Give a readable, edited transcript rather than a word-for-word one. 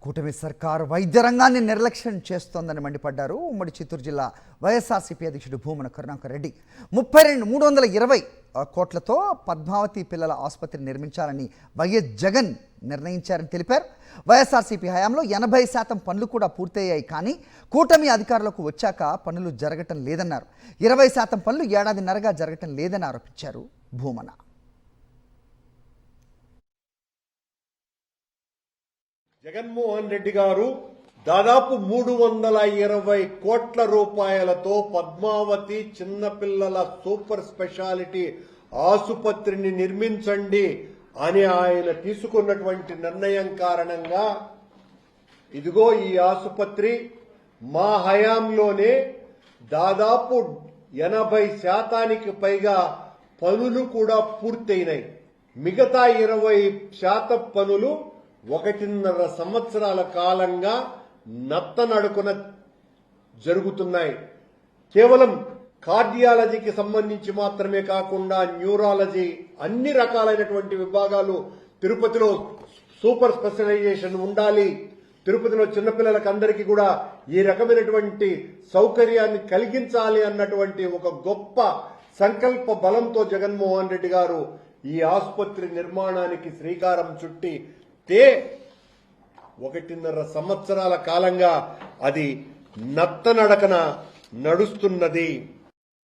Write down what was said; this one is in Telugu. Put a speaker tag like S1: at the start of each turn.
S1: కూటమి సర్కారు వైద్య రంగాన్ని నిర్లక్ష్యం చేస్తోందని మండిపడ్డారు ఉమ్మడి చిత్తూరు జిల్లా వైఎస్ఆర్సీపీ అధ్యక్షుడు భూమన కరుణాకర్ రెడ్డి. 320 కోట్లతో పద్మావతి పిల్లల ఆసుపత్రి నిర్మించాలని వైఎస్ జగన్ నిర్ణయించారని తెలిపారు. వైఎస్ఆర్సీపీ హయాంలో 80% పనులు కూడా పూర్తయ్యాయి, కానీ కూటమి అధికారులకు వచ్చాక పనులు జరగటం లేదన్నారు. 20% పనులు ఏడాదిన్నరగా జరగటం లేదని ఆరోపించారు భూమన.
S2: జగన్మోహన్ రెడ్డి గారు దాదాపు 320 కోట్ల రూపాయలతో పద్మావతి చిన్నపిల్లల సూపర్ స్పెషాలిటీ ఆసుపత్రిని నిర్మించండి అని ఆయన తీసుకున్నటువంటి నిర్ణయం కారణంగా ఇదిగో ఈ ఆసుపత్రి మా హయాంలోనే దాదాపు 80% పైగా పనులు కూడా పూర్తయినాయి. మిగతా 20% పనులు 1.5 సంవత్సరాల కాలంగా నత్తనడుకున జరుగుతున్నాయి. కేవలం కార్డియాలజీకి సంబంధించి మాత్రమే కాకుండా న్యూరాలజీ, అన్ని రకాలైనటువంటి విభాగాలు తిరుపతిలో సూపర్ స్పెషలైజేషన్ ఉండాలి, తిరుపతిలో చిన్నపిల్లలకు అందరికీ కూడా ఈ రకమైనటువంటి సౌకర్యాన్ని కలిగించాలి అన్నటువంటి ఒక గొప్ప సంకల్ప బలంతో జగన్మోహన్ రెడ్డి గారు ఈ ఆసుపత్రి నిర్మాణానికి శ్రీకారం చుట్టి 1.5 సంవత్సరాల కాలంగా అది నత్తనడకన నడుస్తున్నది.